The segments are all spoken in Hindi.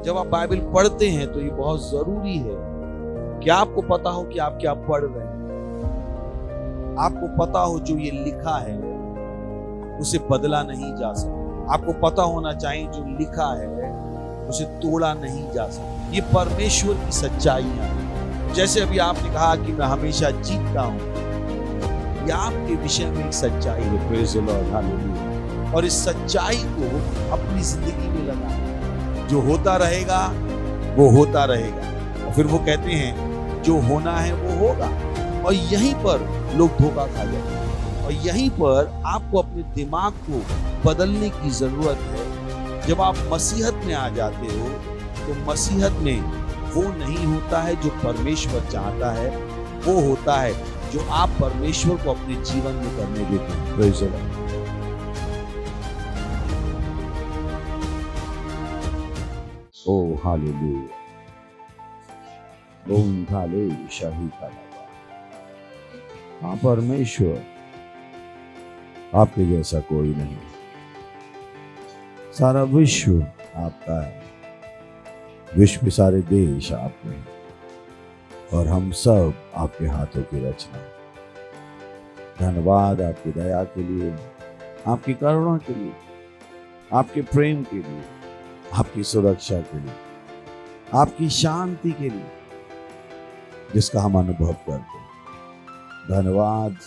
जब आप बाइबल पढ़ते हैं तो ये बहुत जरूरी है कि आपको पता हो कि आप क्या पढ़ रहे हैं। आपको पता हो जो ये लिखा है उसे बदला नहीं जा सकता। आपको पता होना चाहिए जो लिखा है उसे तोड़ा नहीं जा सकता। ये परमेश्वर की सच्चाइयां हैं। जैसे अभी आपने कहा कि मैं हमेशा जीतता हूं, ये आपके विषय में एक सच्चाई है। Praise the lord, hallelujah. और इस सच्चाई को अपनी जिंदगी में लगाना। जो होता रहेगा वो होता रहेगा। और फिर वो कहते हैं जो होना है वो होगा। और यहीं पर लोग धोखा खा जाते हैं। और यहीं पर आपको अपने दिमाग को बदलने की जरूरत है। जब आप मसीहत में आ जाते हो तो मसीहत में वो नहीं होता है जो परमेश्वर चाहता है, वो होता है जो आप परमेश्वर को अपने जीवन में करने देते हैं। Praise the lord. Oh hallelujah. ओम काले शाही काला। हाँ, परमेश्वर आपके जैसा कोई नहीं। सारा विश्व आपका है। विश्व के सारे देश आपके हैं और हम सब आपके हाथों की रचना। धन्यवाद आपकी दया के लिए, आपकी करुणा के लिए, आपके प्रेम के लिए, आपकी सुरक्षा के लिए, आपकी शांति के लिए जिसका हम अनुभव करते हैं। धन्यवाद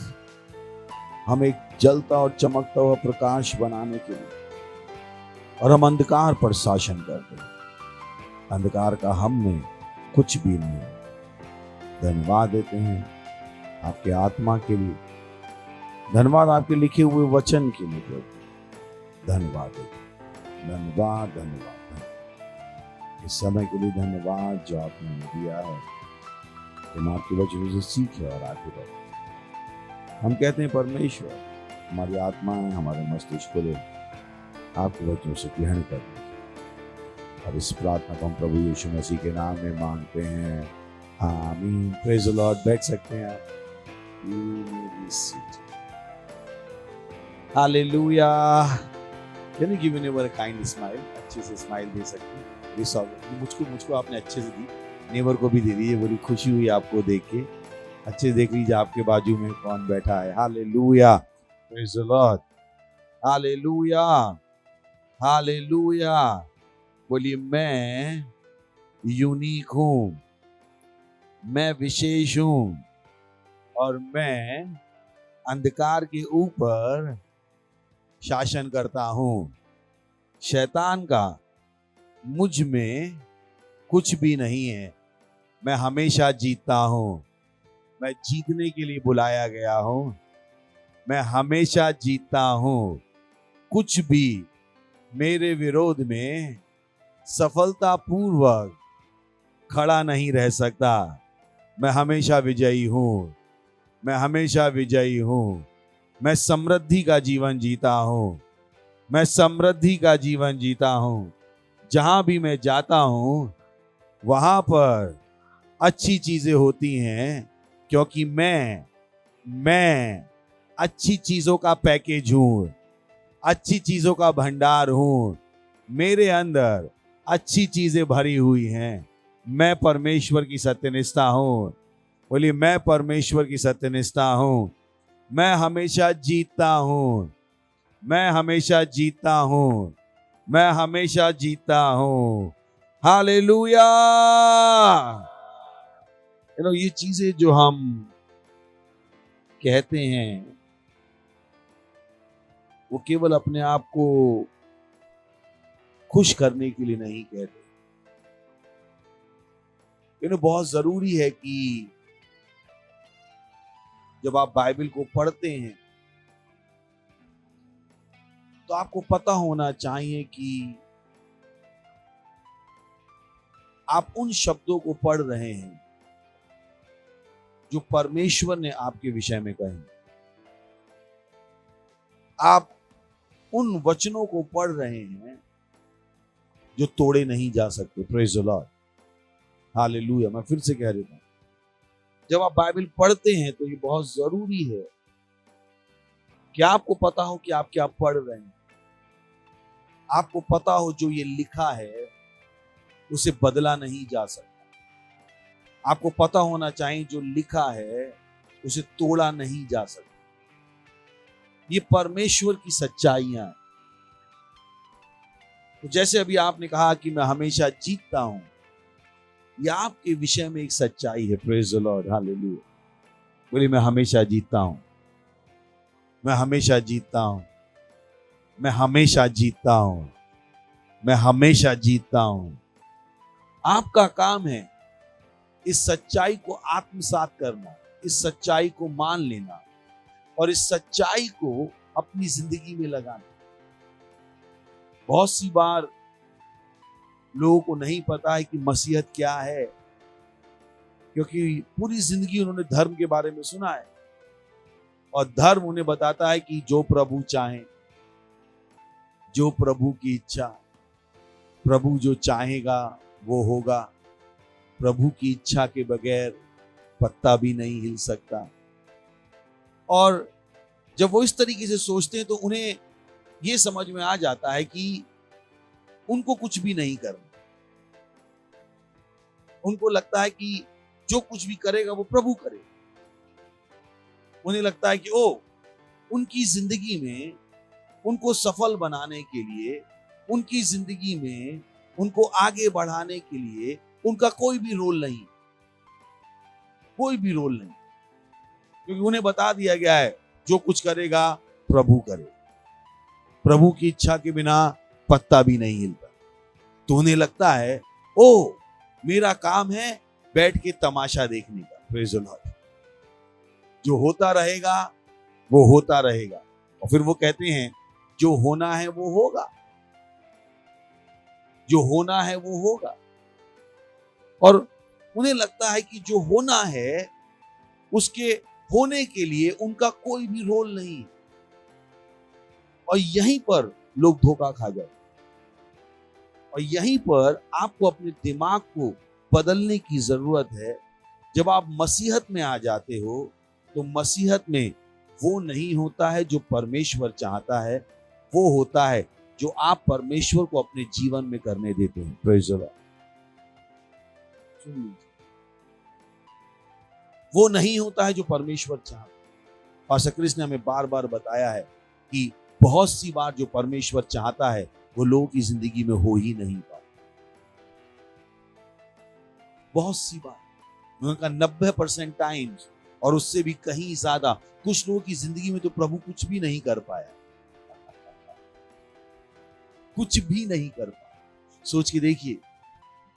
हम एक जलता और चमकता हुआ प्रकाश बनाने के लिए। और हम अंधकार पर शासन करते हैं। अंधकार का हम में कुछ भी नहीं। धन्यवाद देते हैं आपके आत्मा के लिए। धन्यवाद आपके लिखे हुए वचन के लिए प्रभु। धन्यवाद देते हैं। धन्यवाद धन्यवाद इस समय के लिए धन्यवाद जो आपने हमें दिया है। हम आपके वचनों से सीखे और आगे बढ़े। हम कहते हैं परमेश्वर हमारी आत्माएं, हमारे मस्तिष्क को आपके वचनों से ग्रहण करने। और इस प्रार्थना को हम प्रभु यीशु मसीह के नाम में मांगते हैं, आमीन। Praise the Lord. बैठ सकते हैं आप। Hallelujah. Can you give me never a kind smile? अच्छे से स्माइल दे सकते हैं। मुझको आपने अच्छे से दी, नेवर को भी दे दी। बड़ी खुशी हुई आपको देख के। अच्छे से देख लीजिए आपके बाजू में कौन बैठा है। Hallelujah. Praise the lord. Hallelujah, hallelujah. बोलिए मैं यूनिक हूं, मैं विशेष हूं और मैं अंधकार के ऊपर शासन करता हूं। शैतान का मुझ में कुछ भी नहीं है। मैं हमेशा जीतता हूं। मैं जीतने के लिए बुलाया गया हूं। मैं हमेशा जीतता हूं। कुछ भी मेरे विरोध में सफलतापूर्वक खड़ा नहीं रह सकता। मैं हमेशा विजयी हूं। मैं हमेशा विजयी हूं। मैं समृद्धि का जीवन जीता हूं। मैं समृद्धि का जीवन जीता हूं। जहां भी मैं जाता हूं वहां पर अच्छी चीजें होती हैं, क्योंकि मैं अच्छी चीजों का पैकेज हूं, अच्छी चीजों का भंडार हूं। मेरे अंदर अच्छी चीजें भरी हुई हैं। मैं परमेश्वर की सत्यनिष्ठा हूं। बोलिए मैं परमेश्वर की सत्यनिष्ठा हूं। मैं हमेशा जीतता हूं। मैं हमेशा जीतता हूं। मैं हमेशा जीतता हूं। हालेलुया। ये चीजें जो हम कहते हैं वो केवल अपने आप को खुश करने के लिए नहीं कहते। बहुत जरूरी है कि जब आप बाइबल को पढ़ते हैं तो आपको पता होना चाहिए कि आप उन शब्दों को पढ़ रहे हैं जो परमेश्वर ने आपके विषय में कहे। आप उन वचनों को पढ़ रहे हैं जो तोड़े नहीं जा सकते। Praise the lord, hallelujah. मैं फिर से कह देता हूं, जब आप बाइबल पढ़ते हैं तो ये बहुत जरूरी है कि आपको पता हो कि आप क्या पढ़ रहे हैं। आपको पता हो जो ये लिखा है उसे बदला नहीं जा सकता। आपको पता होना चाहिए जो लिखा है उसे तोड़ा नहीं जा सकता। ये परमेश्वर की सच्चाइयां हैं। तो जैसे अभी आपने कहा कि मैं हमेशा जीतता हूं, यह आपके विषय में एक सच्चाई है। Praise the lord, hallelujah. बोलिए मैं हमेशा जीतता हूं, मैं हमेशा जीतता हूं, मैं हमेशा जीतता हूं, मैं हमेशा जीतता हूं। आपका काम है इस सच्चाई को आत्मसात करना, इस सच्चाई को मान लेना और इस सच्चाई को अपनी जिंदगी में लगाना। बहुत सी बार लोगों को नहीं पता है कि मसीहत क्या है, क्योंकि पूरी जिंदगी उन्होंने धर्म के बारे में सुना है और धर्म उन्हें बताता है कि जो प्रभु चाहे, जो प्रभु की इच्छा, प्रभु जो चाहेगा वो होगा। प्रभु की इच्छा के बगैर पत्ता भी नहीं हिल सकता। और जब वो इस तरीके से सोचते हैं तो उन्हें ये समझ में आ जाता है कि उनको कुछ भी नहीं करना। उनको लगता है कि जो कुछ भी करेगा वो प्रभु करे। उन्हें लगता है कि उनकी जिंदगी में उनको सफल बनाने के लिए, उनकी जिंदगी में उनको आगे बढ़ाने के लिए उनका कोई भी रोल नहीं, कोई भी रोल नहीं, क्योंकि उन्हें बता दिया गया है जो कुछ करेगा प्रभु करे। प्रभु की इच्छा के बिना पत्ता भी नहीं हिलता। तो उन्हें लगता है मेरा काम है बैठ के तमाशा देखने का। Praise the Lord. जो होता रहेगा वो होता रहेगा। और फिर वो कहते हैं जो होना है वो होगा, जो होना है वो होगा। और उन्हें लगता है कि जो होना है उसके होने के लिए उनका कोई भी रोल नहीं। और यहीं पर लोग धोखा खा जाते। और यहीं पर आपको अपने दिमाग को बदलने की जरूरत है। जब आप मसीहत में आ जाते हो तो मसीहत में वो नहीं होता है जो परमेश्वर चाहता है, वो होता है जो आप परमेश्वर को अपने जीवन में करने देते हैं। Praise the Lord. वो नहीं होता है जो परमेश्वर चाहता है। पास्टर क्रिस ने हमें बार बार बताया है कि बहुत सी बार जो परमेश्वर चाहता है वो लोगों की जिंदगी में हो ही नहीं पाता। बहुत सी बार, उनका 90% टाइम्स और उससे भी कहीं ज्यादा कुछ लोगों की जिंदगी में तो प्रभु कुछ भी नहीं कर पाया, कुछ भी नहीं कर पाया। सोच के देखिए,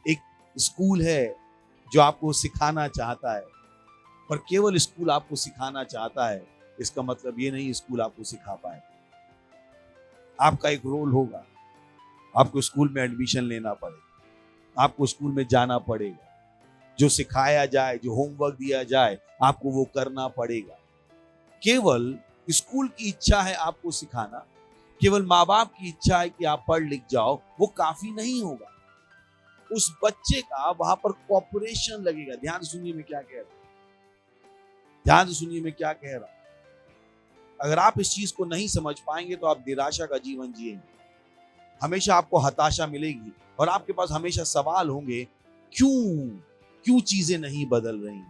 एक स्कूल है जो आपको सिखाना चाहता है, पर केवल स्कूल आपको सिखाना चाहता है, इसका मतलब ये नहीं स्कूल आपको सिखा पाए। आपका एक रोल होगा, आपको स्कूल में एडमिशन लेना पड़ेगा, आपको स्कूल में जाना पड़ेगा, जो सिखाया जाए, जो होमवर्क दिया जाए, आपको वो करना पड़ेगा। केवल स्कूल की इच्छा है आपको सिखाना, केवल माँ बाप की इच्छा है कि आप पढ़ लिख जाओ, वो काफी नहीं होगा। उस बच्चे का वहां पर कॉपरेशन लगेगा। ध्यान से सुनिए मैं क्या कह रहा हूं, ध्यान से सुनिए मैं क्या कह रहा हूं। अगर आप इस चीज को नहीं समझ पाएंगे तो आप निराशा का जीवन जिएंगे। हमेशा आपको हताशा मिलेगी और आपके पास हमेशा सवाल होंगे, क्यों चीजें नहीं बदल रही,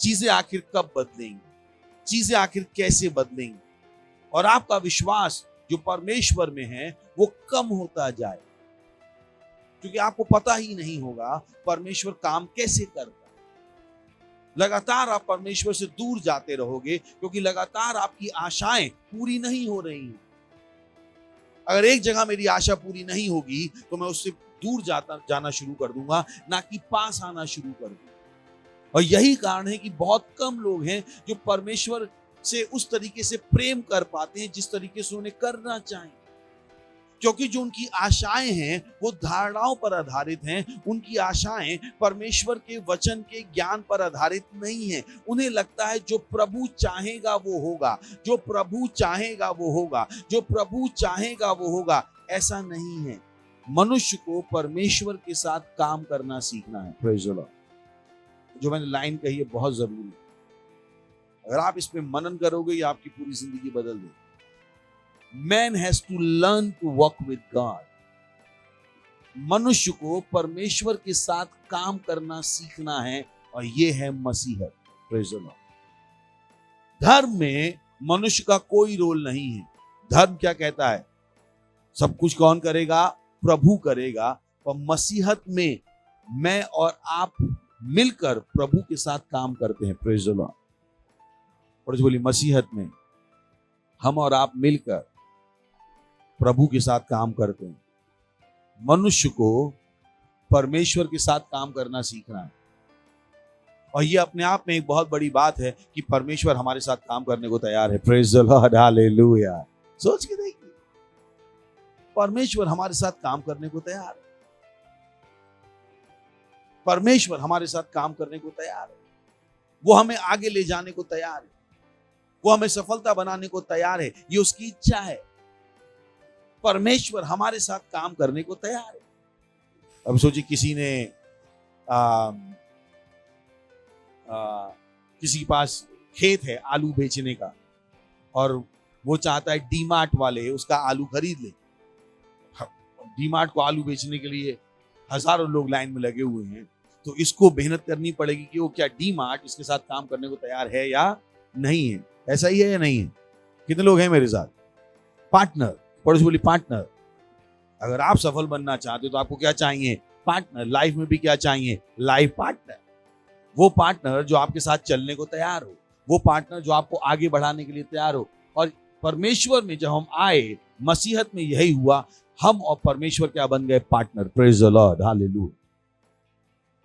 चीजें आखिर कब बदलेंगी, चीजें आखिर कैसे बदलेंगी। और आपका विश्वास जो परमेश्वर में है वो कम होता जाए, क्योंकि आपको पता ही नहीं होगा परमेश्वर काम कैसे करता है। लगातार आप परमेश्वर से दूर जाते रहोगे क्योंकि लगातार आपकी आशाएं पूरी नहीं हो रही हैं। अगर एक जगह मेरी आशा पूरी नहीं होगी तो मैं उससे दूर जाना शुरू कर दूंगा, ना कि पास आना शुरू कर दूंगा। और यही कारण है कि बहुत कम लोग हैं जो परमेश्वर से उस तरीके से प्रेम कर पाते हैं जिस तरीके से उन्हें करना चाहिए, क्योंकि जो उनकी आशाएं हैं वो धारणाओं पर आधारित हैं। उनकी आशाएं परमेश्वर के वचन के ज्ञान पर आधारित नहीं है। उन्हें लगता है जो प्रभु चाहेगा वो होगा, जो प्रभु चाहेगा वो होगा, जो प्रभु चाहेगा वो होगा। ऐसा नहीं है। मनुष्य को परमेश्वर के साथ काम करना सीखना है। Praise the Lord. जो मैंने लाइन कही है बहुत जरूरी है। अगर आप इस पे मनन करोगे ये आपकी पूरी जिंदगी बदल देगी। Man has to learn to walk with God. मनुष्य को परमेश्वर के साथ काम करना सीखना है, और ये है मसीहत। Praise the Lord. धर्म में मनुष्य का कोई रोल नहीं है। धर्म क्या कहता है? सब कुछ कौन करेगा? प्रभु करेगा। पर मसीहत में मैं और आप मिलकर प्रभु के साथ काम करते हैं। Praise the Lord. और जो बोली, मसीहत में हम और आप मिलकर प्रभु के साथ काम करते हैं। मनुष्य को परमेश्वर के साथ काम करना सीखना है, और ये अपने आप में एक बहुत बड़ी बात है कि परमेश्वर हमारे साथ काम करने को तैयार है। Praise the lord, hallelujah. सोच के देखिए, परमेश्वर हमारे साथ काम करने को तैयार है। परमेश्वर हमारे साथ काम करने को तैयार है। वो हमें आगे ले जाने को तैयार है। वो हमें सफलता बनाने को तैयार है। ये उसकी इच्छा है। परमेश्वर हमारे साथ काम करने को तैयार है। अब सोचिए, किसी ने किसी के पास खेत है आलू बेचने का, और वो चाहता है डीमार्ट वाले उसका आलू खरीद ले। डीमार्ट को आलू बेचने के लिए हजारों लोग लाइन में लगे हुए हैं, तो इसको मेहनत करनी पड़ेगी कि वो क्या डीमार्ट इसके साथ काम करने को तैयार है या नहीं है। ऐसा ही है या नहीं है? कितने लोग हैं मेरे साथ? पार्टनर। पड़ोस बोली पार्टनर। अगर आप सफल बनना चाहते हो तो आपको क्या चाहिए? पार्टनर। लाइफ में भी क्या चाहिए? Life partner. वो पार्टनर जो आपके साथ चलने को तैयार हो, वो पार्टनर जो आपको आगे बढ़ाने के लिए तैयार हो। और परमेश्वर में जब हम आए, मसीहत में यही हुआ, हम और परमेश्वर क्या बन गए? Partner. Praise the lord, hallelujah.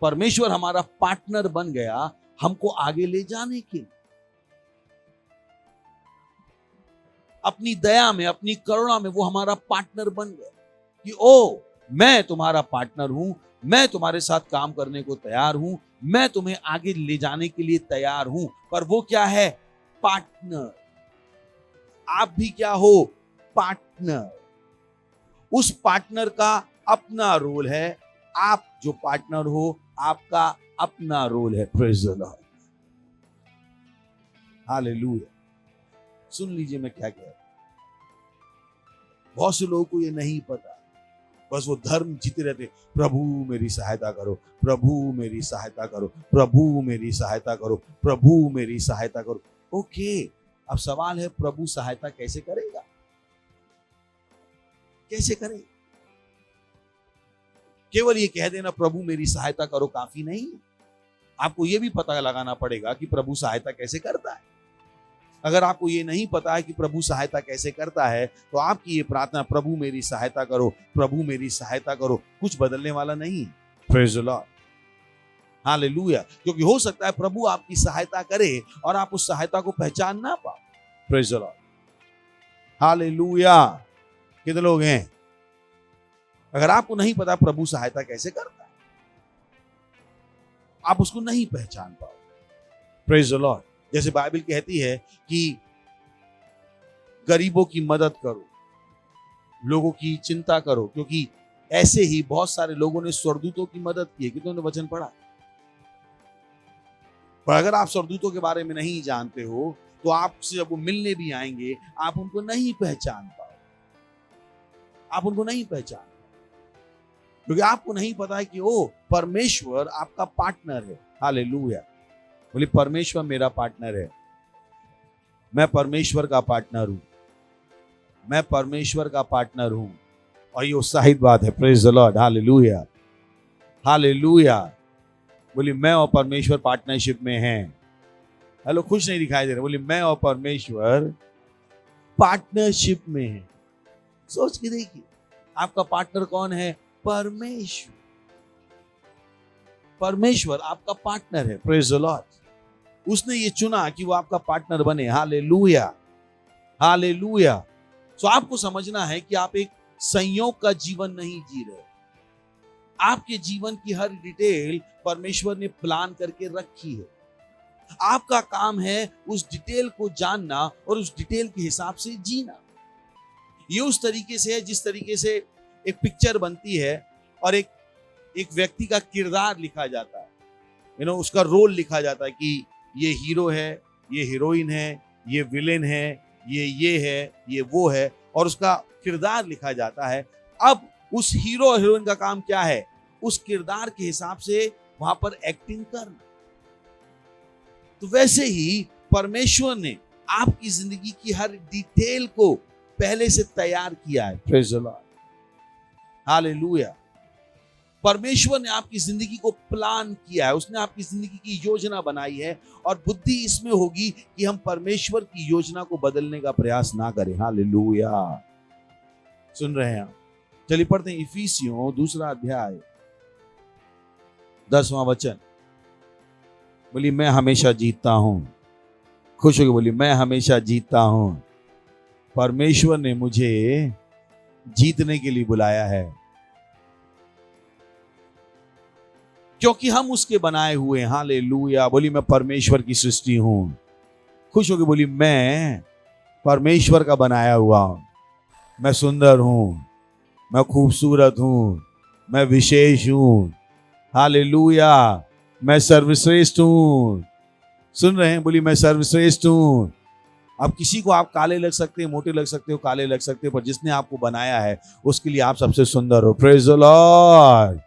परमेश्वर हमारा पार्टनर बन गया हमको आगे ले जाने के लिए। अपनी दया में, अपनी करुणा में वो हमारा पार्टनर बन गया कि ओ, मैं तुम्हारा पार्टनर हूं, मैं तुम्हारे साथ काम करने को तैयार हूं, मैं तुम्हें आगे ले जाने के लिए तैयार हूं। पर वो क्या है? पार्टनर। आप भी क्या हो? पार्टनर। उस पार्टनर का अपना रोल है। आप जो पार्टनर हो, आपका अपना रोल है। Praise the lord, hallelujah. सुन लीजिए मैं क्या कह रहा हूं। बहुत से लोगों को ये नहीं पता, बस वो धर्म जीते रहते। प्रभु मेरी सहायता करो, प्रभु मेरी सहायता करो, प्रभु मेरी सहायता करो, प्रभु मेरी सहायता करो। ओके, अब सवाल है, प्रभु सहायता कैसे करेगा? कैसे करेगा? केवल ये कह देना प्रभु मेरी सहायता करो काफी नहीं। आपको ये भी पता लगाना पड़ेगा कि प्रभु सहायता कैसे करता है। अगर आपको ये नहीं पता है कि प्रभु सहायता कैसे करता है, तो आपकी ये प्रार्थना प्रभु मेरी सहायता करो, प्रभु मेरी सहायता करो, कुछ बदलने वाला नहीं। Praise the lord, hallelujah. क्योंकि हो सकता है प्रभु आपकी सहायता करे और आप उस सहायता को पहचान ना पाओ। Praise the lord, hallelujah. कितने लोग हैं? अगर आपको नहीं पता प्रभु सहायता कैसे करता है, आप उसको नहीं पहचान पाओ। Praise the Lord. जैसे बाइबल कहती है कि गरीबों की मदद करो, लोगों की चिंता करो, क्योंकि ऐसे ही बहुत सारे लोगों ने स्वर्गदूतों की मदद की है। कितनों ने वचन पढ़ा? पर अगर आप स्वर्गदूतों के बारे में नहीं जानते हो, तो आपसे जब वो मिलने भी आएंगे, आप उनको नहीं पहचान पाओ। आप उनको नहीं पहचान, क्योंकि आपको नहीं पता है कि ओ, परमेश्वर आपका पार्टनर है। हालेलुया। बोले, परमेश्वर मेरा पार्टनर है। मैं परमेश्वर का पार्टनर हूं। मैं परमेश्वर का पार्टनर हूं। और ये उत्साहित बात है। Praise the lord, hallelujah, hallelujah. बोली, मैं और परमेश्वर पार्टनरशिप में हैं। हेलो, खुश नहीं दिखाई दे रहे? बोली, मैं और परमेश्वर पार्टनरशिप में हैं। सोच के देखिए, आपका पार्टनर कौन है? परमेश्वर। परमेश्वर आपका पार्टनर है। Praise the Lord. उसने ये चुना कि वो आपका पार्टनर बने। Hallelujah, hallelujah. तो आपको समझना है कि आप एक संयोग का जीवन नहीं जी रहे। आपके जीवन की हर डिटेल परमेश्वर ने प्लान करके रखी है। आपका काम है उस डिटेल को जानना और उस डिटेल के हिसाब से जीना। ये उस तरीके से है जिस तरीके से एक पिक्चर बनती है और एक व्यक्ति का किरदार लिखा जाता है। उसका रोल लिखा जाता है कि ये हीरो है, ये हीरोइन है, ये विलेन है, ये है, ये वो है, और उसका किरदार लिखा जाता है। अब उस हीरो हीरोइन का काम क्या है? उस किरदार के हिसाब से वहां पर एक्टिंग करना। तो वैसे ही परमेश्वर ने आपकी जिंदगी की हर डिटेल को पहले से तैयार किया है। Praise the lord, hallelujah. परमेश्वर ने आपकी जिंदगी को प्लान किया है, उसने आपकी जिंदगी की योजना बनाई है, और बुद्धि इसमें होगी कि हम परमेश्वर की योजना को बदलने का प्रयास ना करें। हालेलुया, सुन रहे हैं आप? चलिए पढ़ते हैं इफिसियों 2 अध्याय 10वां वचन। बोली मैं हमेशा जीतता हूं। खुश होकर बोली मैं हमेशा जीतता हूं। परमेश्वर ने मुझे जीतने के लिए बुलाया है, क्योंकि हम उसके बनाए हुए हैं। हालेलुया। बोली मैं परमेश्वर की सृष्टि हूं। खुश होकर बोली मैं परमेश्वर का बनाया हुआ हूं। मैं सुंदर हूं, मैं खूबसूरत हूं, मैं विशेष हूं। हालेलुया, मैं सर्वश्रेष्ठ हूं। सुन रहे हैं? बोली मैं सर्वश्रेष्ठ हूं। अब किसी को आप काले लग सकते हैं, मोटे लग सकते हो, काले लग सकते हो, पर जिसने आपको बनाया है उसके लिए आप सबसे सुंदर हो। Praise the Lord.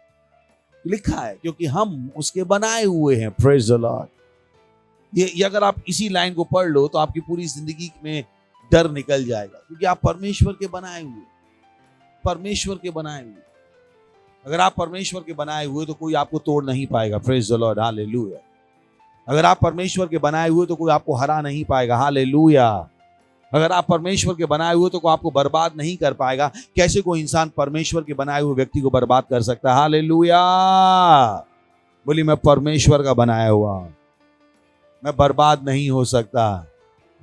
लिखा है क्योंकि हम उसके बनाए हुए हैं। Praise the Lord. ये अगर आप इसी लाइन को पढ़ लो तो आपकी पूरी जिंदगी में डर निकल जाएगा, क्योंकि आप परमेश्वर के बनाए हुए, परमेश्वर के बनाए हुए। अगर आप परमेश्वर के बनाए हुए तो कोई आपको तोड़ नहीं पाएगा। Praise the lord, hallelujah. अगर आप परमेश्वर के बनाए हुए तो कोई आपको हरा नहीं पाएगा। हालेलुया। अगर आप परमेश्वर के बनाए हुए तो कोई आपको बर्बाद नहीं कर पाएगा। कैसे कोई इंसान परमेश्वर के बनाए हुए व्यक्ति को बर्बाद कर सकता है? हालेलुया। बोली मैं परमेश्वर का बनाया हुआ हूं, मैं बर्बाद नहीं हो सकता,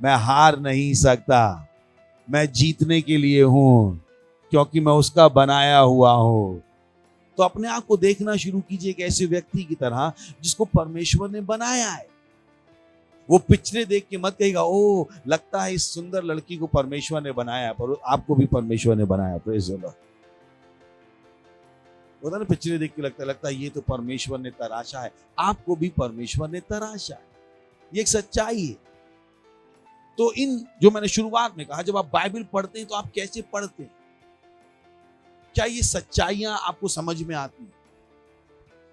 मैं हार नहीं सकता, मैं जीतने के लिए हूं, क्योंकि मैं उसका बनाया हुआ हूं। तो अपने आप को देखना शुरू कीजिए एक ऐसे व्यक्ति की तरह जिसको परमेश्वर ने बनाया है। वो पिछले देख के मत कहेगा ओ लगता है इस सुंदर लड़की को परमेश्वर ने बनाया, पर आपको भी परमेश्वर ने बनाया। Praise the Lord. होता ना, पिछले देख के लगता है ये तो परमेश्वर ने तराशा है। आपको भी परमेश्वर ने तराशा है, ये एक सच्चाई है। तो इन जो मैंने शुरुआत में कहा, जब आप बाइबल पढ़ते हैं तो आप कैसे पढ़ते हैं? क्या ये सच्चाइयां आपको समझ में आती हैं?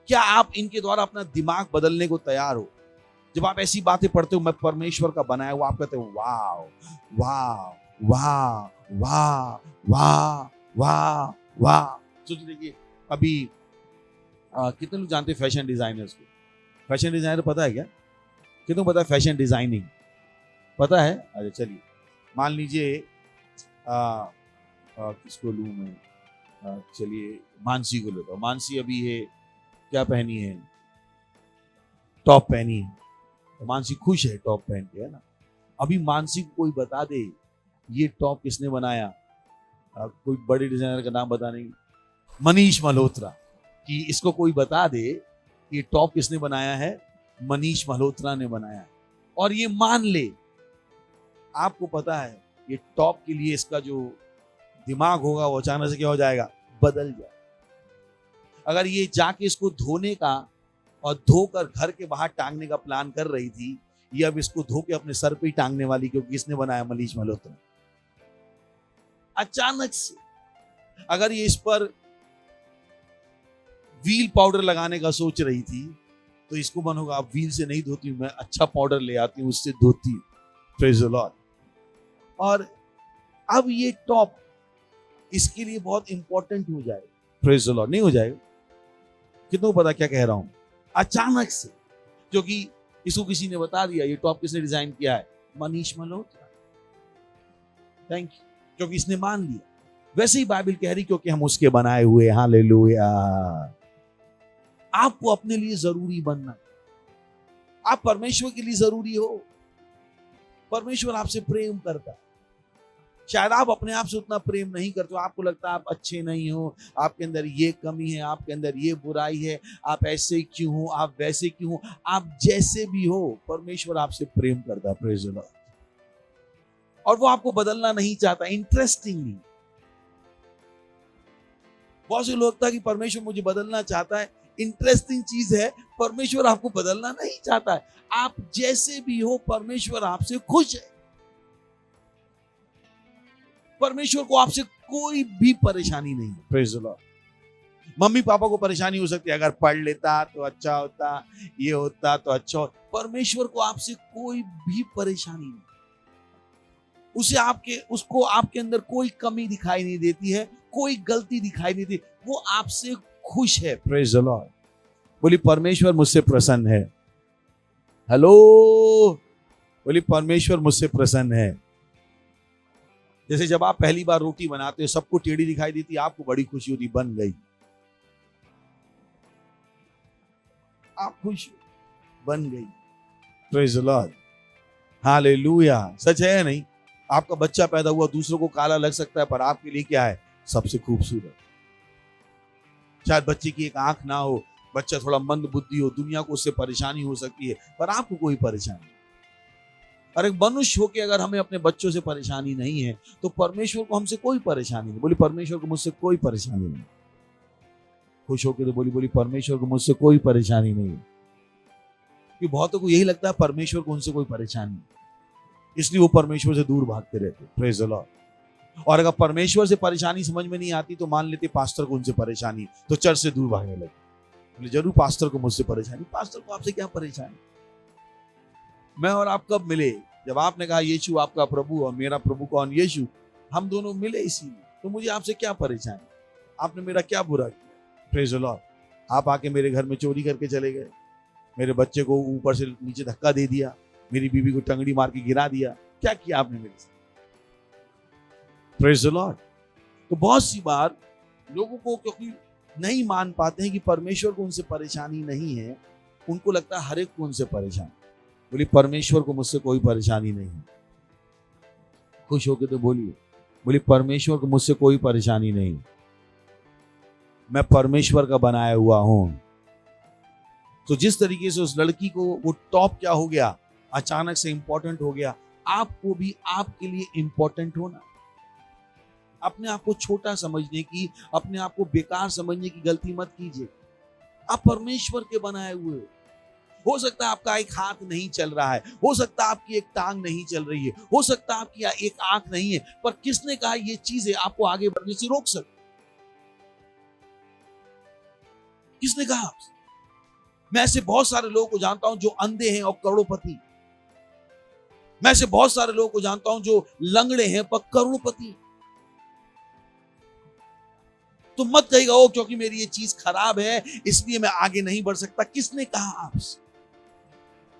क्या आप इनके द्वारा अपना दिमाग बदलने को तैयार हो? जब आप ऐसी बातें पढ़ते हो मैं परमेश्वर का बनाया हुआ, आप कहते हो वाह वाह वाह वाह वाह वाह वाह। सोच देखिए, अभी कितने लोग जानते हैं फैशन डिजाइनर्स को? फैशन डिजाइनर पता है क्या? कितनों पता है फैशन डिजाइनिंग? पता है? अरे चलिए, मान लीजिए किसको लूं मैं? चलिए मानसी को लेता हूं। मानसी अभी ये क्या पहनी है? टॉप पहनी है। तो मानसी खुश है टॉप पहन के, है ना? अभी मानसी को कोई बता दे ये टॉप किसने बनाया, कोई बड़े डिजाइनर का नाम बताने, मनीष मल्होत्रा, कि इसको कोई बता दे ये टॉप किसने बनाया है, मनीष मल्होत्रा ने बनाया है, और ये मान ले, आपको पता है ये टॉप के लिए इसका जो दिमाग होगा वो अचानक से क्या हो जाएगा? बदल जाए। अगर ये जाके इसको धोने का और धोकर घर के बाहर टांगने का प्लान कर रही थी, ये अब इसको धो के अपने सर पे ही टांगने वाली, क्योंकि इसने बनाया मनीष मल्होत्रा। अचानक से अगर ये इस पर व्हील पाउडर लगाने का सोच रही थी तो इसको मन होगा अब व्हील से नहीं धोती हूं, मैं अच्छा पाउडर ले आती हूं, उससे धोती हूं। Praise the Lord. और अब ये टॉप इसके लिए बहुत इंपॉर्टेंट हो जाएगा। Praise the Lord. नहीं हो जाएगा? कितनों पता क्या कह रहा हूं? अचानक से, क्योंकि इसको किसी ने बता दिया ये टॉप किसने डिजाइन किया है, मनीष मल्होत्रा। थैंक यू, क्योंकि इसने मान लिया। वैसे ही बाइबल कह रही क्योंकि हम उसके बनाए हुए। हालेलुया। आपको अपने लिए जरूरी बनना, आप परमेश्वर के लिए जरूरी हो। परमेश्वर आपसे प्रेम करता है। शायद आप अपने आप से उतना प्रेम नहीं करते हो, आपको लगता है आप अच्छे नहीं हो, आपके अंदर ये कमी है, आपके अंदर ये बुराई है, आप ऐसे क्यों हो, आप वैसे क्यों हो। आप जैसे भी हो, परमेश्वर आपसे प्रेम करता है। Praise the Lord. और वो आपको बदलना नहीं चाहता। इंटरेस्टिंगली बहुत से लोग लगता है कि परमेश्वर मुझे बदलना चाहता है। इंटरेस्टिंग चीज है, परमेश्वर आपको बदलना नहीं चाहता है। आप जैसे भी हो, परमेश्वर आपसे खुश है। परमेश्वर को आपसे कोई भी परेशानी नहीं है। Praise the Lord. Mummy papa को परेशानी हो सकती है, अगर पढ़ लेता तो अच्छा होता, ये होता तो अच्छा होता। परमेश्वर को आपसे कोई भी परेशानी नहीं, उसको आपके अंदर कोई कमी दिखाई नहीं देती है, कोई गलती दिखाई नहीं देती, वो आपसे खुश है। Praise the Lord. बोली परमेश्वर मुझसे प्रसन्न है। हेलो, बोली परमेश्वर मुझसे प्रसन्न है। जैसे जब आप पहली बार रोटी बनाते हो, सबको टेढ़ी दिखाई देती, आपको बड़ी खुशी होती, बन गई, आप खुश, बन गई। Praise the lord, hallelujah. सच है या नहीं? आपका बच्चा पैदा हुआ, दूसरों को काला लग सकता है, पर आपके लिए क्या है? सबसे खूबसूरत। शायद बच्चे की एक आंख ना हो, बच्चा थोड़ा मंद बुद्धि हो, दुनिया को उससे परेशानी हो सकती है, पर आपको कोई परेशानी नहीं। और एक मनुष्य होकर अगर हमें अपने बच्चों से परेशानी नहीं है, तो परमेश्वर को हमसे कोई परेशानी नहीं। बोली परमेश्वर को मुझसे कोई परेशानी नहीं। खुश होकर तो बोली परमेश्वर को मुझसे कोई परेशानी नहीं। कि बहुतों को यही लगता है परमेश्वर को उनसे कोई परेशानी नहीं, इसलिए वो परमेश्वर से दूर भागते रहते। Praise the Lord. और अगर परमेश्वर से परेशानी समझ में नहीं आती तो मान लेते पास्टर को उनसे परेशानी, तो चर्च से दूर भागने लगे। बोले जरूर पास्टर को मुझसे परेशानी। पास्टर को आपसे क्या परेशानी? मैं और आप कब मिले? जब आपने कहा यीशु आपका प्रभु और मेरा प्रभु कौन? यीशु। हम दोनों मिले इसीलिए। तो मुझे आपसे क्या परेशानी? आपने मेरा क्या बुरा किया? Praise the Lord. आप आके मेरे घर में चोरी करके चले गए, मेरे बच्चे को ऊपर से नीचे धक्का दे दिया, मेरी बीवी को टंगड़ी मार के गिरा दिया, क्या किया आपने मेरे साथ? Praise the Lord. तो बहुत सी बार लोगों को क्योंकि नहीं मान पाते हैं कि परमेश्वर को उनसे परेशानी नहीं है, उनको लगता है हर एक को उनसे परेशानी। बोली परमेश्वर को मुझसे कोई परेशानी नहीं। खुश होके तो बोलिए, बोली परमेश्वर को मुझसे कोई परेशानी नहीं। मैं परमेश्वर का बनाया हुआ हूं। तो जिस तरीके से उस लड़की को वो टॉप क्या हो गया, अचानक से इंपॉर्टेंट हो गया, आपको भी आपके लिए इंपॉर्टेंट होना। अपने आप को छोटा समझने की, अपने आप को बेकार समझने की गलती मत कीजिए। आप परमेश्वर के बनाए हुए हो सकता है आपका एक हाथ नहीं चल रहा है, हो सकता है आपकी एक टांग नहीं चल रही है, हो सकता है आपकी एक आंख नहीं है, पर किसने कहा ये चीजें आपको आगे बढ़ने से रोक सकती? किसने कहा आपसे? मैं ऐसे बहुत सारे लोगों को जानता हूं जो अंधे हैं और करोड़पति। मैं ऐसे बहुत सारे लोगों को जानता हूं जो लंगड़े हैं पर करोड़पति। तो मत कहिएगा ओ क्योंकि मेरी ये चीज खराब है इसलिए मैं आगे नहीं बढ़ सकता। किसने कहा आपसे?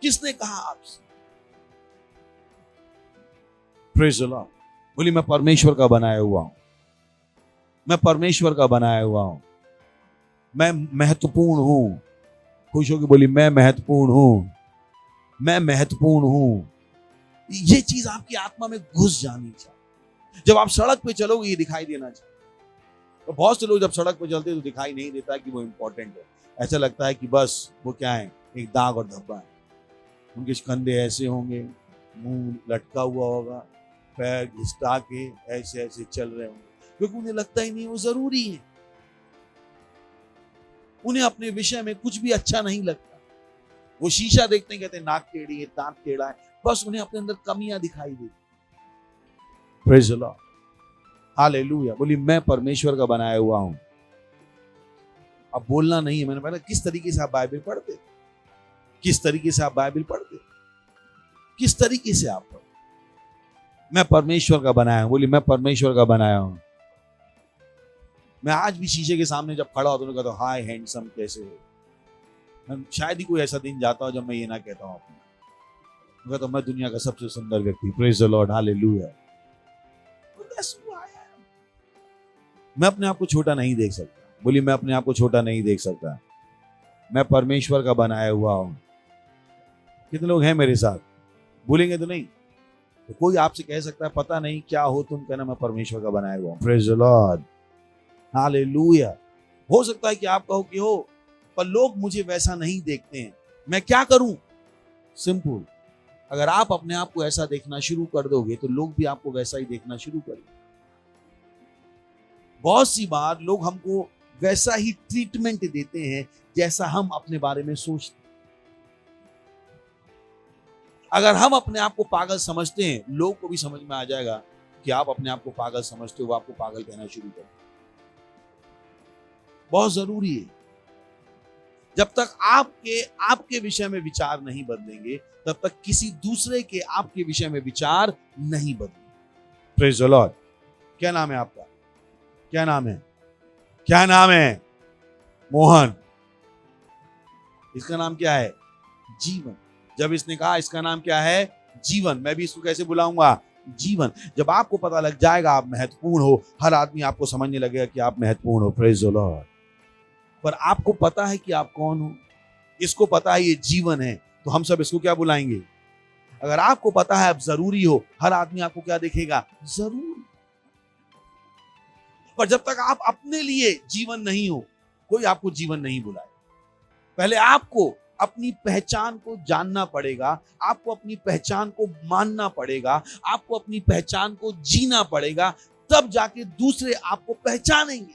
किसने कहा आपसे? Praise the Lord. बोली मैं परमेश्वर का बनाया हुआ हूं। मैं परमेश्वर का बनाया हुआ हूं। मैं महत्वपूर्ण हूं। खुश होकर बोली मैं महत्वपूर्ण हूं। मैं महत्वपूर्ण हूं। ये चीज आपकी आत्मा में घुस जानी चाहिए। जब आप सड़क पे चलोगे ये दिखाई देना चाहिए। तो बहुत से लोग जब सड़क पे चलते तो दिखाई नहीं देता कि वो इंपॉर्टेंट है। ऐसा लगता है कि बस वो क्या है, एक दाग और धब्बा है। उनके कंधे ऐसे होंगे, मुंह लटका हुआ होगा, पैर घिसटा के ऐसे ऐसे चल रहे होंगे, क्योंकि उन्हें लगता ही नहीं वो जरूरी है। उन्हें अपने विषय में कुछ भी अच्छा नहीं लगता। वो शीशा देखते हैं, कहते हैं नाक टेढ़ी है, दांत टेढ़ा है, बस उन्हें अपने अंदर कमियां दिखाई देती। Praise the lord, hallelujah. बोली मैं परमेश्वर का बनाया हुआ हूं। अब बोलना नहीं है। मैंने पहले किस तरीके से आप बाइबल पढ़ते, किस तरीके से आप बाइबल पढ़ते, किस तरीके से आप पढ़ते? मैं परमेश्वर का बनाया हूं। बोली मैं परमेश्वर का बनाया हूं। मैं आज भी शीशे के सामने जब खड़ा होता हूं तो कहता हूं हाय हैंडसम कैसे हो। शायद ही कोई ऐसा दिन जाता हो जब मैं ये ना कहता हूं अपने। कहता हूं मैं दुनिया का सबसे सुंदर व्यक्ति। Praise the lord, hallelujah. मैं अपने आप को छोटा नहीं देख सकता। बोली मैं अपने आप को छोटा नहीं देख सकता। मैं परमेश्वर का बनाया हुआ हूं। कितने लोग हैं मेरे साथ? बोलेंगे तो नहीं? तो कोई आपसे कह सकता है पता नहीं क्या हो तुम, कहना मैं परमेश्वर का बनाया हुआ हूं। Praise the lord, hallelujah. हो सकता है कि आप कहो कि हो पर लोग मुझे वैसा नहीं देखते हैं, मैं क्या करूं? सिंपल, अगर आप अपने आप को ऐसा देखना शुरू कर दोगे तो लोग भी आपको वैसा ही देखना शुरू करेंगे। बहुत सी बार लोग हमको वैसा ही ट्रीटमेंट देते हैं जैसा हम अपने बारे में सोचते हैं। अगर हम अपने आप को पागल समझते हैं, लोग को भी समझ में आ जाएगा कि आप अपने आप को पागल समझते हो, वो आपको पागल कहना शुरू कर। बहुत जरूरी है। जब तक आपके विषय में विचार नहीं बदलेंगे, तब तक किसी दूसरे के आपके विषय में विचार नहीं बदलेंगे। Praise the Lord. क्या नाम है आपका? क्या नाम है? क्या नाम है? मोहन। इसका नाम क्या है? जीवन। जब इसने कहा इसका नाम क्या है? जीवन, मैं भी इसको कैसे बुलाऊंगा? जीवन। जब आपको पता लग जाएगा आप महत्वपूर्ण हो, हर आदमी आपको समझने लगेगा कि आप महत्वपूर्ण हो। Praise the Lord. पर आपको पता है कि आप कौन हो, इसको पता है ये जीवन है, तो हम सब इसको क्या बुलाएंगे? अगर आपको पता है आप जरूरी हो, हर आदमी आपको क्या देखेगा? जरूरी। पर जब तक आप अपने लिए जीवन नहीं हो, कोई आपको जीवन नहीं बुलाए। पहले आपको अपनी पहचान को जानना पड़ेगा, आपको अपनी पहचान को मानना पड़ेगा, आपको अपनी पहचान को जीना पड़ेगा, तब जाके दूसरे आपको पहचानेंगे।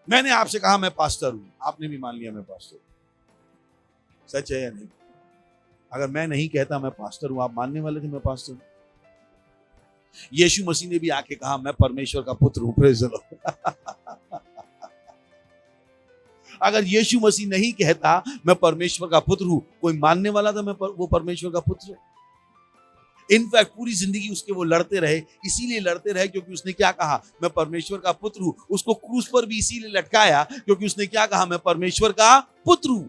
मैंने आपसे कहा मैं पास्टर हूं, आपने भी मान लिया मैं पास्टर हूं। सच है या नहीं? अगर मैं नहीं कहता मैं पास्टर हूं, आप मानने वाले थे मैं पास्टर हूं? यीशु मसीह ने भी आके कहा मैं परमेश्वर का पुत्र हूं। Praise the Lord. अगर यीशु मसीह नहीं कहता मैं परमेश्वर का पुत्र हूं, कोई मानने वाला था वो परमेश्वर का पुत्र है? इनफैक्ट पूरी जिंदगी उसके वो लड़ते रहे, इसीलिए लड़ते रहे क्योंकि उसने क्या कहा? मैं परमेश्वर का पुत्र हूं। उसको क्रूस पर भी इसीलिए लटकाया क्योंकि उसने क्या कहा? मैं परमेश्वर का पुत्र हूं।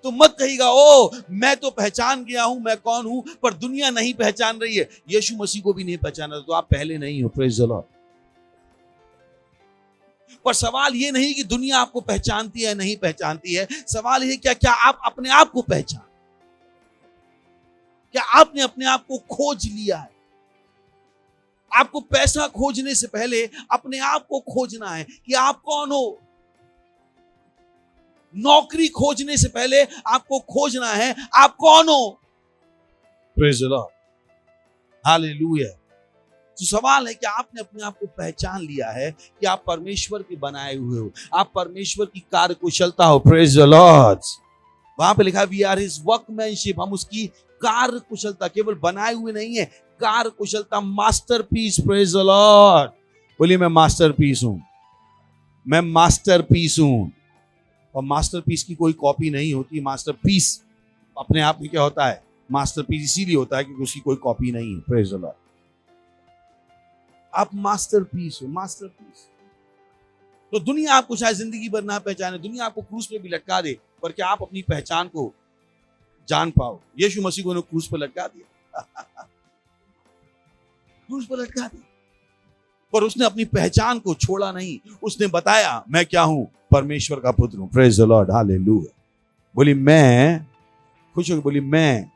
तो मत कहिएगा ओ मैं तो पहचान गया हूं मैं कौन हूं, पर दुनिया नहीं पहचान रही है। यीशु मसीह को भी नहीं पहचाना तो आप पहले नहीं हो। Praise the Lord. पर सवाल ये नहीं कि दुनिया आपको पहचानती है नहीं पहचानती है, सवाल ये क्या आप अपने आप को पहचान, क्या आपने अपने आप को खोज लिया है? आपको पैसा खोजने से पहले अपने आप को खोजना है कि आप कौन हो। नौकरी खोजने से पहले आपको खोजना है आप कौन हो। Praise the lord. हालेलुया। तो सवाल है कि आपने अपने आप को पहचान लिया है कि आप परमेश्वर के बनाए हुए हो, आप परमेश्वर की कार्यकुशलता हो। Praise the Lord. वहां पे लिखा वी आर हिज वर्कमैनशिप, हम उसकी कार्य कुशलता, केवल बनाए हुए नहीं है, कार्य कुशलता, मास्टरपीस। Praise the Lord. बोलिए मैं मास्टरपीस हूं, मैं मास्टरपीस हूं। और मास्टरपीस की कोई कॉपी नहीं होती। मास्टरपीस अपने आप में क्या होता है? मास्टरपीस इसीलिए होता है क्योंकि उसकी कोई कॉपी नहीं है। Praise the Lord. आप मास्टरपीस हो, मास्टरपीस। तो दुनिया आपको शायद जिंदगी भर ना पहचाने, दुनिया आपको क्रूस पे भी लटका दे, पर क्या आप अपनी पहचान को जान पाओ? यीशु मसीह को क्रूस पर लटका दिया। क्रूस पर लटका दिया, पर उसने अपनी पहचान को छोड़ा नहीं। उसने बताया मैं क्या हूं? परमेश्वर का पुत्र हूं। Praise the lord. हालेलुया। बोली मैं, खुश होकर बोली मैं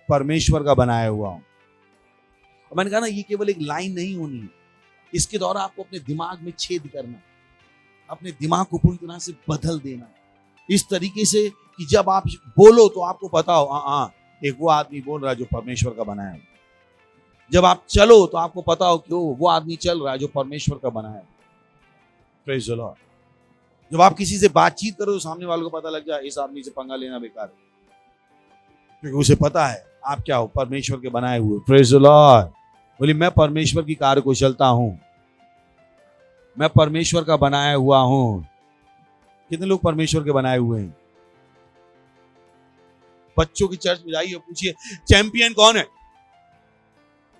परमेश्वर का बनाया हुआ हूं। मैंने कहा ना ये केवल एक लाइन नहीं होनी है, इसके द्वारा आपको अपने दिमाग में छेद करना, अपने दिमाग को पूरी तरह से बदल देना, इस तरीके से कि जब आप बोलो तो आपको पता हो एक वो आदमी बोल रहा है जो परमेश्वर का बनाया है। जब आप चलो तो आपको पता हो कि वो आदमी चल रहा है जो परमेश्वर का बनाया है। Praise the Lord. जब आप किसी से बातचीत करो तो सामने वालों को पता लग जाए इस आदमी से पंगा लेना बेकार है, क्योंकि उसे पता है आप क्या हो? परमेश्वर के बनाए हुए। Praise the Lord. बोली मैं परमेश्वर की कार्यकुशलता हूं, मैं परमेश्वर का बनाया हुआ हूं। कितने लोग परमेश्वर के बनाए हुए हैं? बच्चों की चर्च में जाइए, पूछिए चैंपियन कौन है?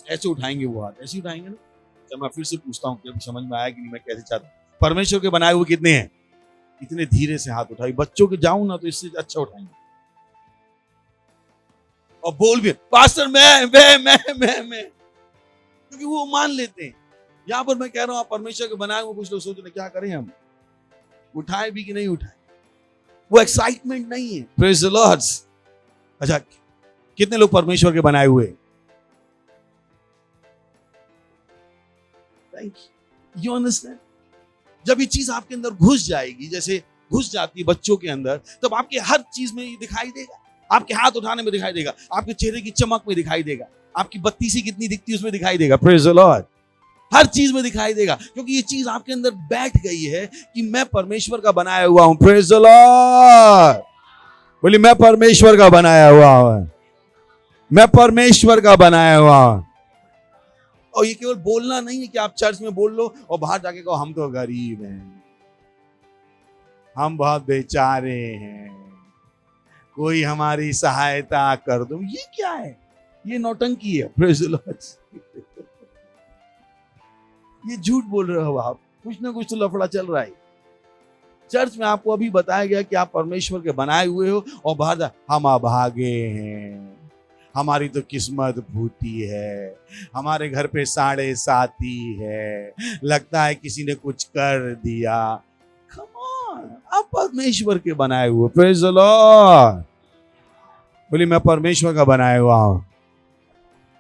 ऐसे उठाएंगे वो हाथ, ऐसे उठाएंगे ना। जब मैं फिर से पूछता हूँ कि समझ में आया कि नहीं मैं कैसे चाहता हूँ? परमेश्वर के बनाए हुए कितने हैं? इतने धीरे से हाथ उठाई। बच्चों के जाऊं ना तो इससे अच्छा उठाएंगे और बोल भी पास्टर मैं, क्योंकि वो मान लेते हैं। यहां पर मैं कह रहा हूं आप परमेश्वर के बनाए हुए, कुछ लोग सोच रहे क्या करें हम, उठाए भी कि नहीं उठाए? वो एक्साइटमेंट नहीं है। Praise the Lord. अच्छा कितने लोग परमेश्वर के बनाए हुए? Thank you understand. जब ये चीज आपके अंदर घुस जाएगी, जैसे घुस जाती है बच्चों के अंदर, तब आपके हर चीज में ये दिखाई देगा। आपके हाथ उठाने में दिखाई देगा, आपके चेहरे की चमक में दिखाई देगा, आपकी बत्ती सी कितनी दिखती है उसमें दिखाई देगा। Praise the Lord. हर चीज में दिखाई देगा, क्योंकि ये चीज आपके अंदर बैठ गई है कि मैं परमेश्वर का बनाया हुआ हूं। Praise the Lord. बोली मैं परमेश्वर का बनाया हुआ हूं। मैं परमेश्वर का बनाया हुआ हूं। और ये केवल बोलना नहीं है कि आप चर्च में बोल लो और बाहर जाके कहो हम तो गरीब हैं, हम बहुत बेचारे हैं, कोई हमारी सहायता कर दो। ये क्या है? ये नौटंकी है। Praise the Lord. ये झूठ बोल रहे हो आप। कुछ ना कुछ तो लफड़ा चल रहा है। चर्च में आपको अभी बताया गया कि आप परमेश्वर के बनाए हुए हो और बाहर जा हम अभागे हैं, हमारी तो किस्मत फूटी है, हमारे घर पे 7.5 है, लगता है किसी ने कुछ कर दिया। कम ऑन, आप परमेश्वर के बनाए हुए। Praise the Lord. बोलिए मैं परमेश्वर का बनाया हुआ हूं,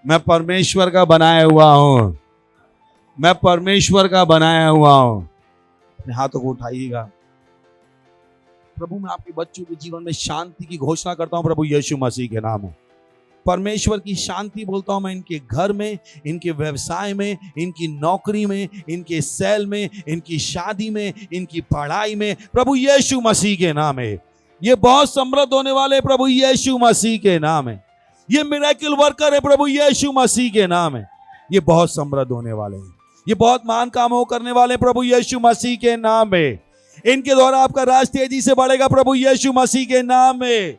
मैं परमेश्वर का बनाया हुआ हूं, मैं परमेश्वर का बनाया हुआ हूं। अपने हाथों को उठाइएगा। प्रभु मैं आपके बच्चों के जीवन में शांति की घोषणा करता हूं प्रभु यीशु मसीह के नाम में। परमेश्वर की शांति बोलता हूं मैं इनके घर में, इनके व्यवसाय में, इनकी नौकरी में, इनके सेल में, इनकी शादी में, इनकी पढ़ाई में, प्रभु यीशु मसीह के नाम है। ये बहुत समृद्ध होने वाले प्रभु यीशु मसीह के नाम है। ये मिरेकल वर्कर है प्रभु यीशु मसीह के नाम है। ये बहुत समृद्ध होने वाले हैं, ये बहुत महान कामों करने वाले प्रभु यीशु मसीह के नाम में। इनके द्वारा आपका राज तेजी से बढ़ेगा प्रभु यीशु मसीह के नाम में।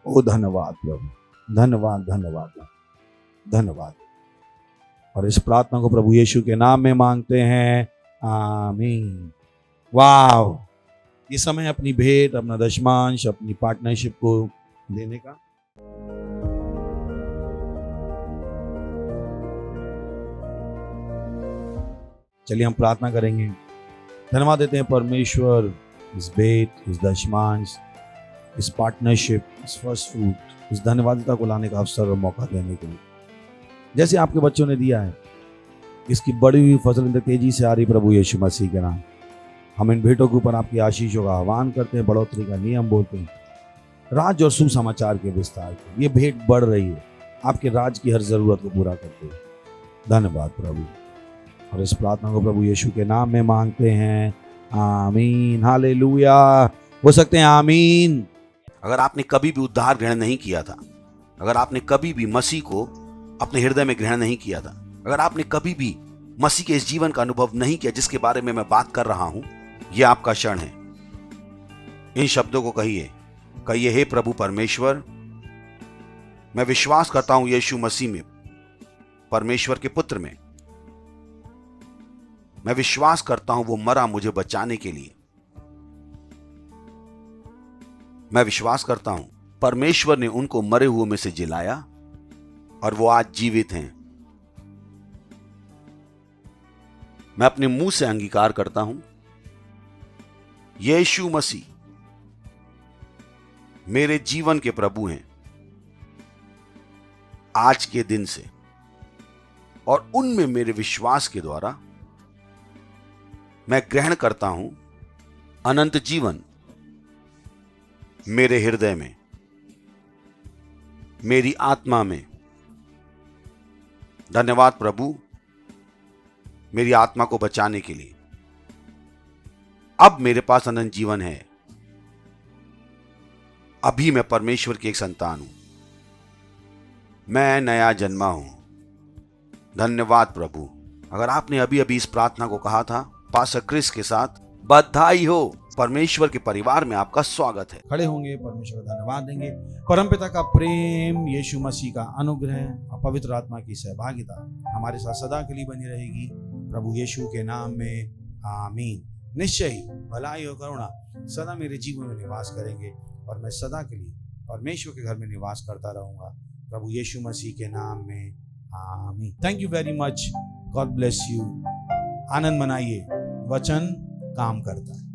ओ धन्यवाद प्रभु, धन्यवाद धन्यवाद धन्यवाद। और इस प्रार्थना को प्रभु यीशु के नाम में मांगते हैं, आमीन। वाह, ये समय अपनी भेंट, अपना दशमांश, अपनी पार्टनरशिप को देने का। चलिए हम प्रार्थना करेंगे। धन्यवाद देते हैं परमेश्वर इस भेंट, इस दशमांश, इस पार्टनरशिप, इस फर्स्ट फ्रूट, इस धन्यवादिता को लाने का अवसर और मौका देने के लिए। जैसे आपके बच्चों ने दिया है, इसकी बड़ी हुई फसल तेजी से आ रही प्रभु यीशु मसीह के नाम। हम इन भेंटों के ऊपर आपकी आशीषों का आह्वान करते हैं, बढ़ोतरी का नियम बोलते हैं, राज और सुसमाचार के विस्तार के। ये भेंट बढ़ रही है, आपके राज की हर जरूरत को पूरा करते हैं। धन्यवाद प्रभु। और इस प्रार्थना को प्रभु यीशु के नाम में मांगते हैं, आमीन, हालेलुया। हो सकते हैं आमीन। अगर आपने कभी भी उद्धार ग्रहण नहीं किया था, अगर आपने कभी भी मसीह को अपने हृदय में ग्रहण नहीं किया था, अगर आपने कभी भी मसीह के इस जीवन का अनुभव नहीं किया जिसके बारे में मैं बात कर रहा हूं, यह आपका क्षण है। इन शब्दों को कहिए, कहिए, हे प्रभु परमेश्वर, मैं विश्वास करता हूं यीशु मसीह में, परमेश्वर के पुत्र में। मैं विश्वास करता हूं वो मरा मुझे बचाने के लिए। मैं विश्वास करता हूं परमेश्वर ने उनको मरे हुए में से जिलाया और वो आज जीवित हैं। मैं अपने मुंह से अंगीकार करता हूं, यीशु मसीह मेरे जीवन के प्रभु हैं आज के दिन से, और उनमें मेरे विश्वास के द्वारा मैं ग्रहण करता हूं अनंत जीवन मेरे हृदय में, मेरी आत्मा में। धन्यवाद प्रभु मेरी आत्मा को बचाने के लिए। अब मेरे पास अनंत जीवन है। अभी मैं परमेश्वर की एक संतान हूं, मैं नया जन्मा हूं। धन्यवाद प्रभु। अगर आपने अभी अभी इस प्रार्थना को कहा था पास्टर क्रिस के साथ, बधाई हो, परमेश्वर के परिवार में आपका स्वागत है। खड़े होंगे, परमेश्वर का धन्यवाद देंगे। परमपिता का प्रेम, यीशु मसीह का अनुग्रह और पवित्र आत्मा की सहभागिता हमारे साथ सदा के लिए बनी रहेगी प्रभु यीशु के नाम में, आमीन। निश्चय ही भलाई और करुणा सदा मेरे जीवन में निवास करेंगे और मैं सदा के लिए परमेश्वर के घर में निवास करता रहूंगा प्रभु यीशु मसीह के नाम में, आमीन। Thank you very much. God bless you. आनंद मनाइए, वचन काम करता है।